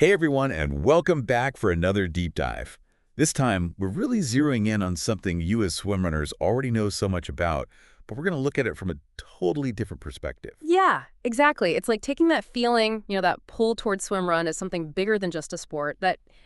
Hey everyone, and welcome back for another deep dive. This time, we're really zeroing in on something you as swim runners already know so much about, but we're going to look at it from a totally different perspective. Yeah, exactly. It's like taking that feeling, that pull towards swim run as something bigger than just a sport,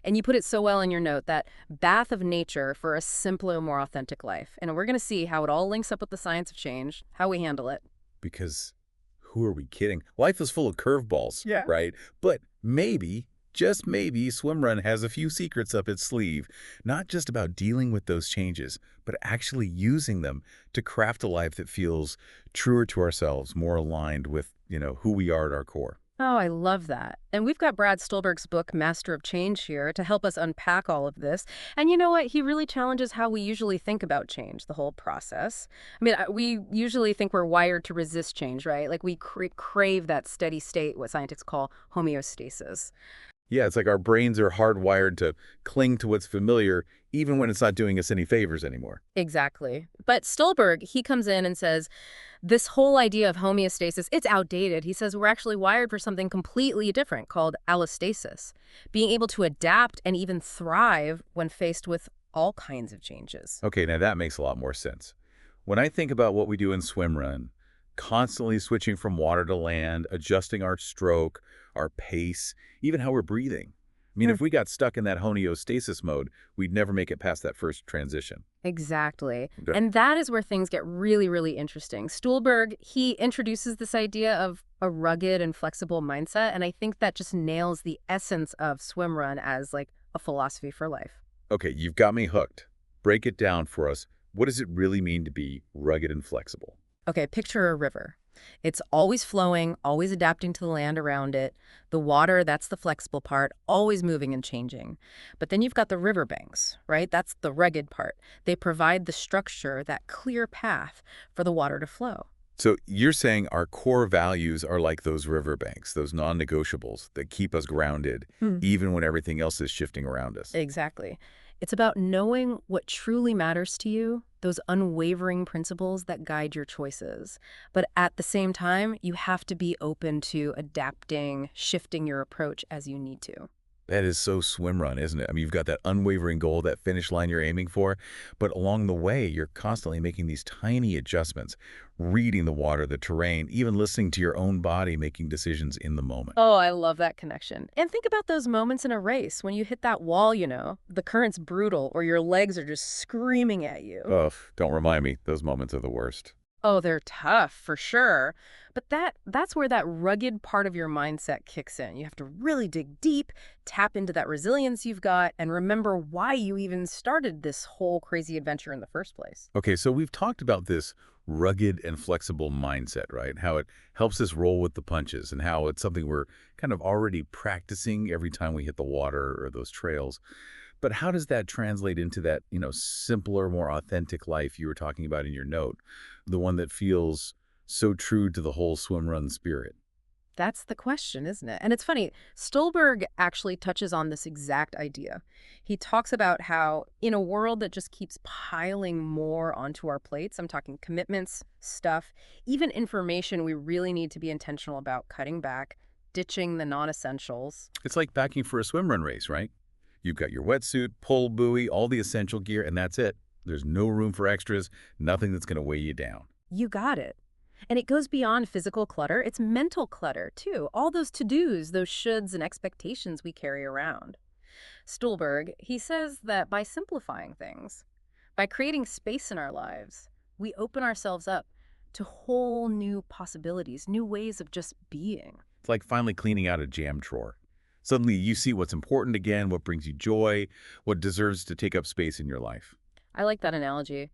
and you put it so well in your note, that bath of nature for a simpler, more authentic life. And we're going to see how it all links up with the science of change, how we handle it. Because who are we kidding? Life is full of curveballs, Yeah. right? But maybe, just maybe, Swimrun has a few secrets up its sleeve, not just about dealing with those changes, but actually using them to craft a life that feels truer to ourselves, more aligned with, who we are at our core. Oh, I love that. And we've got Brad Stulberg's book, Master of Change, here to help us unpack all of this. And you know what? He really challenges how we usually think about change, the whole process. I mean, we usually think we're wired to resist change, right? Like we crave that steady state, what scientists call homeostasis. Yeah, it's like our brains are hardwired to cling to what's familiar, even when it's not doing us any favors anymore. Exactly. But Stulberg, he comes in and says, this whole idea of homeostasis, it's outdated. He says we're actually wired for something completely different called allostasis, being able to adapt and even thrive when faced with all kinds of changes. Okay, now that makes a lot more sense. When I think about what we do in swim run, constantly switching from water to land, adjusting our stroke, our pace, even how we're breathing. I mean, Hmm. if we got stuck in that homeostasis mode, we'd never make it past that first transition. Exactly. Okay. And that is where things get really, really interesting. Stulberg, he introduces this idea of a rugged and flexible mindset, and I think that just nails the essence of swim run as like a philosophy for life. Okay, you've got me hooked. Break it down for us. What does it really mean to be rugged and flexible? Okay, picture a river. It's always flowing, always adapting to the land around it. The water, that's the flexible part, always moving and changing. But then you've got the riverbanks, right? That's the rugged part. They provide the structure, that clear path for the water to flow. So you're saying our core values are like those riverbanks, those non-negotiables that keep us grounded, even when everything else is shifting around us. Exactly. It's about knowing what truly matters to you, those unwavering principles that guide your choices. But at the same time, you have to be open to adapting, shifting your approach as you need to. That is so swim run, isn't it? I mean, you've got that unwavering goal, that finish line you're aiming for, but along the way, you're constantly making these tiny adjustments, reading the water, the terrain, even listening to your own body making decisions in the moment. Oh, I love that connection. And think about those moments in a race when you hit that wall, the current's brutal or your legs are just screaming at you. Ugh, don't remind me. Those moments are the worst. Oh, they're tough for sure. But that's where that rugged part of your mindset kicks in. You have to really dig deep, tap into that resilience you've got, and remember why you even started this whole crazy adventure in the first place. Okay, so we've talked about this rugged and flexible mindset, right? How it helps us roll with the punches and how it's something we're kind of already practicing every time we hit the water or those trails. But how does that translate into that, simpler, more authentic life you were talking about in your note, the one that feels so true to the whole swim run spirit? That's the question, isn't it? And it's funny, Stolberg actually touches on this exact idea. He talks about how in a world that just keeps piling more onto our plates, I'm talking commitments, stuff, even information, we really need to be intentional about cutting back, ditching the non-essentials. It's like backing for a swim run race, right? You've got your wetsuit, pull buoy, all the essential gear, and that's it. There's no room for extras, nothing that's going to weigh you down. You got it. And it goes beyond physical clutter. It's mental clutter, too. All those to-dos, those shoulds and expectations we carry around. Stulberg, he says that by simplifying things, by creating space in our lives, we open ourselves up to whole new possibilities, new ways of just being. It's like finally cleaning out a jam drawer. Suddenly you see what's important again, what brings you joy, what deserves to take up space in your life. I like that analogy.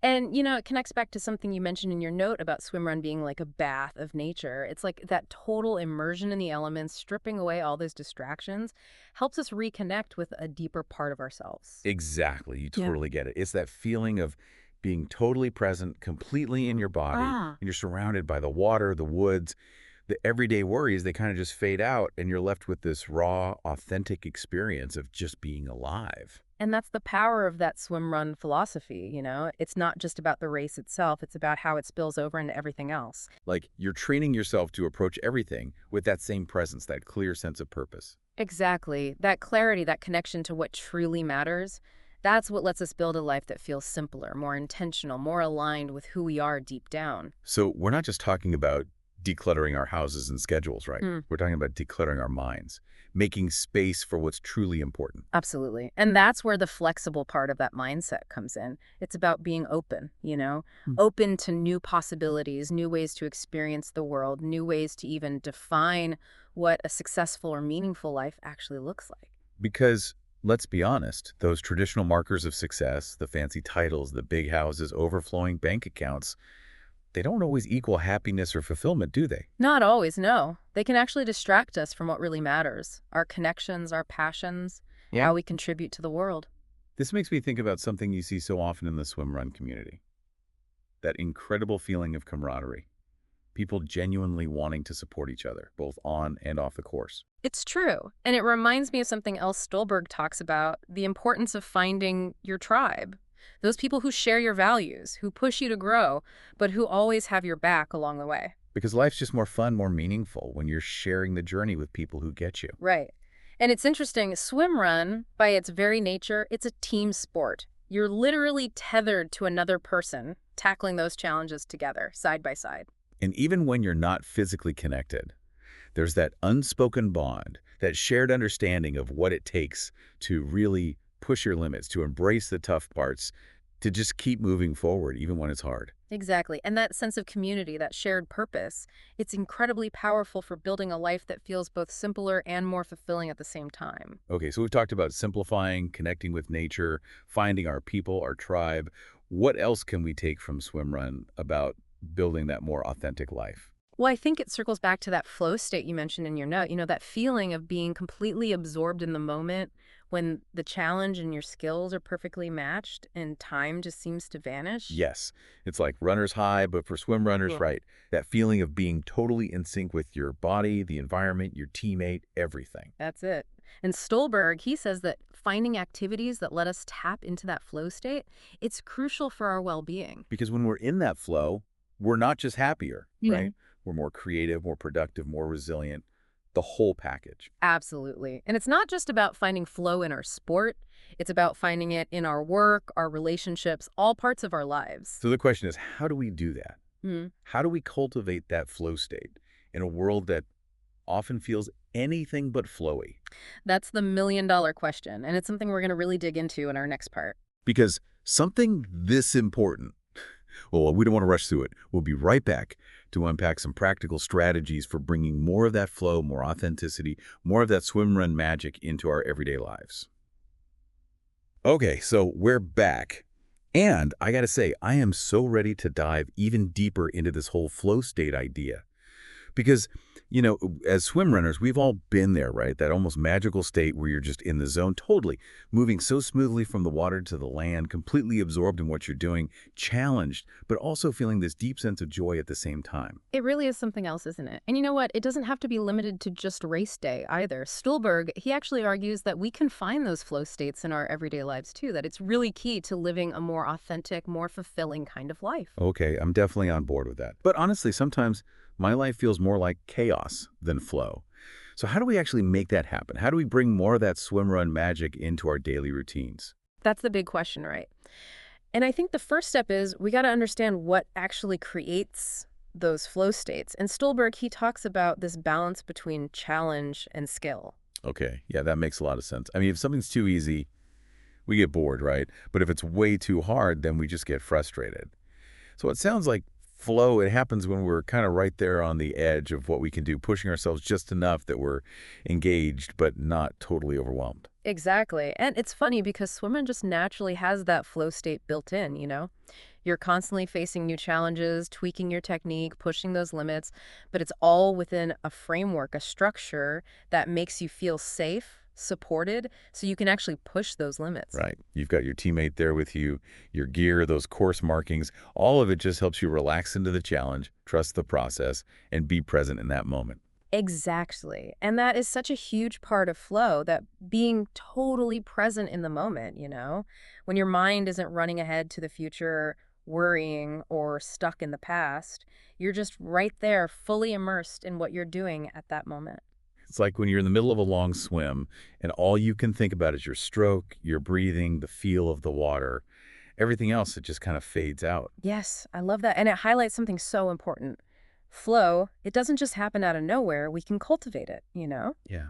And, it connects back to something you mentioned in your note about swimrun being like a bath of nature. It's like that total immersion in the elements, stripping away all those distractions, helps us reconnect with a deeper part of ourselves. Exactly. You Yeah. totally get it. It's that feeling of being totally present, completely in your body, Ah. and you're surrounded by the water, the woods, The everyday worries, they kind of just fade out, and you're left with this raw, authentic experience of just being alive. And that's the power of that swim run philosophy, It's not just about the race itself, it's about how it spills over into everything else. Like you're training yourself to approach everything with that same presence, that clear sense of purpose. Exactly. That clarity, that connection to what truly matters, that's what lets us build a life that feels simpler, more intentional, more aligned with who we are deep down. So we're not just talking about decluttering our houses and schedules, right? Hmm. We're talking about decluttering our minds, making space for what's truly important. Absolutely. And that's where the flexible part of that mindset comes in. It's about being open, Hmm. open to new possibilities, new ways to experience the world, new ways to even define what a successful or meaningful life actually looks like. Because let's be honest, those traditional markers of success, the fancy titles, the big houses, overflowing bank accounts, they don't always equal happiness or fulfillment, do they? Not always, no. They can actually distract us from what really matters, our connections, our passions, Yeah. how we contribute to the world. This makes me think about something you see so often in the swim run community, that incredible feeling of camaraderie. People genuinely wanting to support each other, both on and off the course. It's true. And it reminds me of something else Stulberg talks about, the importance of finding your tribe. Those people who share your values, who push you to grow, but who always have your back along the way. Because life's just more fun, more meaningful when you're sharing the journey with people who get you. Right. And it's interesting, swim run, by its very nature, it's a team sport. You're literally tethered to another person, tackling those challenges together, side by side. And even when you're not physically connected, there's that unspoken bond, that shared understanding of what it takes to really push your limits, to embrace the tough parts, to just keep moving forward, even when it's hard. Exactly. And that sense of community, that shared purpose, it's incredibly powerful for building a life that feels both simpler and more fulfilling at the same time. Okay, so we've talked about simplifying, connecting with nature, finding our people, our tribe. What else can we take from Swim Run about building that more authentic life? Well, I think it circles back to that flow state you mentioned in your note, that feeling of being completely absorbed in the moment when the challenge and your skills are perfectly matched and time just seems to vanish. Yes, it's like runner's high, but for swim runners, Yeah. right? That feeling of being totally in sync with your body, the environment, your teammate, everything. That's it. And Stolberg, he says that finding activities that let us tap into that flow state, it's crucial for our well-being. Because when we're in that flow, we're not just happier, Yeah. right? We're more creative, more productive, more resilient, the whole package. Absolutely. And it's not just about finding flow in our sport. It's about finding it in our work, our relationships, all parts of our lives. So the question is, how do we do that? Hmm. How do we cultivate that flow state in a world that often feels anything but flowy? That's the million-dollar question, and it's something we're going to really dig into in our next part. Because something this important, well, we don't want to rush through it. We'll be right back to unpack some practical strategies for bringing more of that flow, more authenticity, more of that swim run magic into our everyday lives. Okay, so we're back. And I got to say, I am so ready to dive even deeper into this whole flow state idea. Because, as swim runners, we've all been there, right? That almost magical state where you're just in the zone, totally moving so smoothly from the water to the land, completely absorbed in what you're doing, challenged, but also feeling this deep sense of joy at the same time. It really is something else, isn't it? And you know what? It doesn't have to be limited to just race day either. Stulberg, he actually argues that we can find those flow states in our everyday lives too, that it's really key to living a more authentic, more fulfilling kind of life. Okay, I'm definitely on board with that. But honestly, sometimes my life feels more like chaos than flow. So how do we actually make that happen? How do we bring more of that swim run magic into our daily routines? That's the big question, right? And I think the first step is we got to understand what actually creates those flow states. And Stolberg, he talks about this balance between challenge and skill. Okay, yeah, that makes a lot of sense. I mean, if something's too easy, we get bored, right? But if it's way too hard, then we just get frustrated. So it sounds like flow, it happens when we're kind of right there on the edge of what we can do, pushing ourselves just enough that we're engaged but not totally overwhelmed. Exactly. And it's funny because swimming just naturally has that flow state built in. You're constantly facing new challenges, tweaking your technique, pushing those limits, but it's all within a framework, a structure that makes you feel safe, supported, so you can actually push those limits. Right. You've got your teammate there with you, your gear, those course markings. All of it just helps you relax into the challenge, trust the process, and be present in that moment. Exactly. And that is such a huge part of flow, that being totally present in the moment. When your mind isn't running ahead to the future, worrying, or stuck in the past, you're just right there, fully immersed in what you're doing at that moment. It's like when you're in the middle of a long swim and all you can think about is your stroke, your breathing, the feel of the water. Everything else, it just kind of fades out. Yes, I love that. And it highlights something so important. Flow, it doesn't just happen out of nowhere. We can cultivate it, Yeah.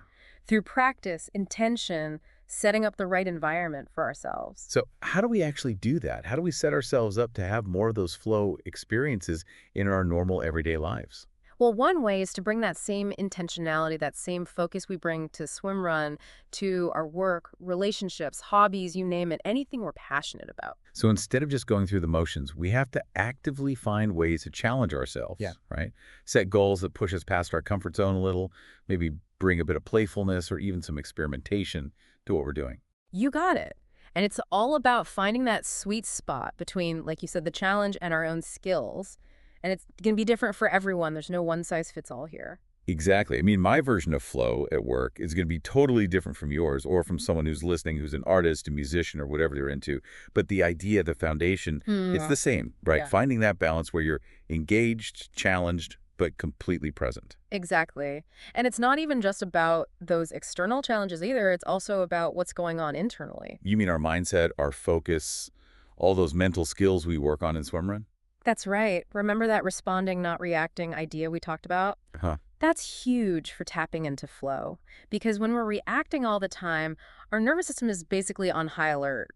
through practice, intention, setting up the right environment for ourselves. So how do we actually do that? How do we set ourselves up to have more of those flow experiences in our normal everyday lives? Well, one way is to bring that same intentionality, that same focus we bring to swim run, to our work, relationships, hobbies, you name it, anything we're passionate about. So instead of just going through the motions, we have to actively find ways to challenge Yeah. ourselves, right? Set goals that push us past our comfort zone a little, maybe bring a bit of playfulness or even some experimentation to what we're doing. You got it. And it's all about finding that sweet spot between, like you said, the challenge and our own skills. And it's going to be different for everyone. There's no one size fits all here. Exactly. I mean, my version of flow at work is going to be totally different from yours or from someone who's listening who's an artist, a musician, or whatever they're into. But the idea, the foundation, it's Hmm. the same, right? Yeah. Finding that balance where you're engaged, challenged, but completely present. Exactly. And it's not even just about those external challenges either. It's also about what's going on internally. You mean our mindset, our focus, all those mental skills we work on in Swimrun? That's right. Remember that responding, not reacting idea we talked about? Huh. That's huge for tapping into flow. Because when we're reacting all the time, our nervous system is basically on high alert.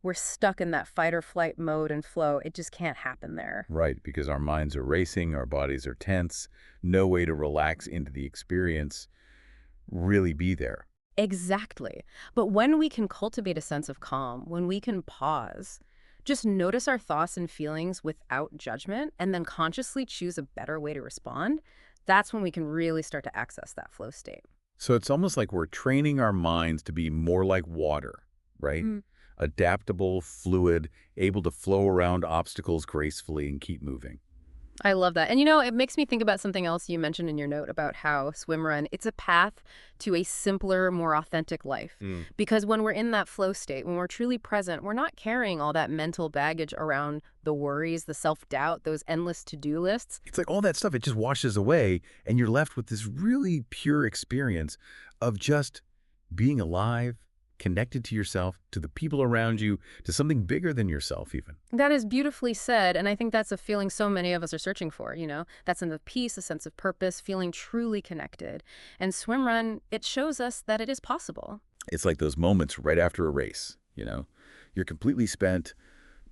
We're stuck in that fight or flight mode and flow. It just can't happen there. Right, because our minds are racing, our bodies are tense, no way to relax into the experience, really be there. Exactly. But when we can cultivate a sense of calm, when we can pause, just notice our thoughts and feelings without judgment, and then consciously choose a better way to respond, that's when we can really start to access that flow state. So it's almost like we're training our minds to be more like water, right? Mm. Adaptable, fluid, able to flow around obstacles gracefully and keep moving. I love that. And it makes me think about something else you mentioned in your note about how Swimrun, it's a path to a simpler, more authentic life. Mm. Because when we're in that flow state, when we're truly present, we're not carrying all that mental baggage around the worries, the self-doubt, those endless to-do lists. It's like all that stuff, it just washes away, and you're left with this really pure experience of just being alive, connected to yourself, to the people around you, to something bigger than yourself even. That is beautifully said, and I think that's a feeling so many of us are searching for. That sense of peace, a sense of purpose, feeling truly connected. And Swimrun, it shows us that it is possible. It's like those moments right after a race. You're completely spent,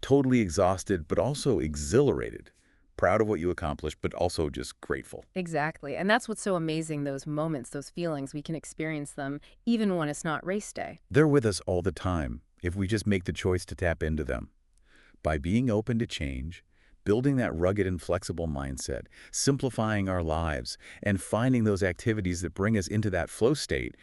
totally exhausted, but also exhilarated, proud of what you accomplished, but also just grateful. Exactly. And that's what's so amazing, those moments, those feelings. We can experience them even when it's not race day. They're with us all the time if we just make the choice to tap into them. By being open to change, building that rugged and flexible mindset, simplifying our lives, and finding those activities that bring us into that flow state,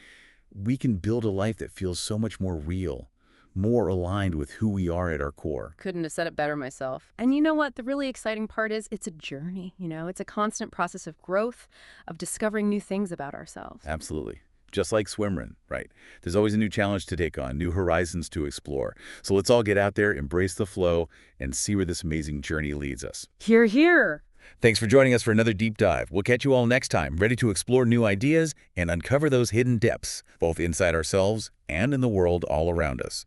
we can build a life that feels so much more real, more aligned with who we are at our core. Couldn't have said it better myself. And you know what? The really exciting part is it's a journey. It's a constant process of growth, of discovering new things about ourselves. Absolutely. Just like Swimrun, right? There's always a new challenge to take on, new horizons to explore. So let's all get out there, embrace the flow, and see where this amazing journey leads us. Hear, hear. Thanks for joining us for another deep dive. We'll catch you all next time, ready to explore new ideas and uncover those hidden depths, both inside ourselves and in the world all around us.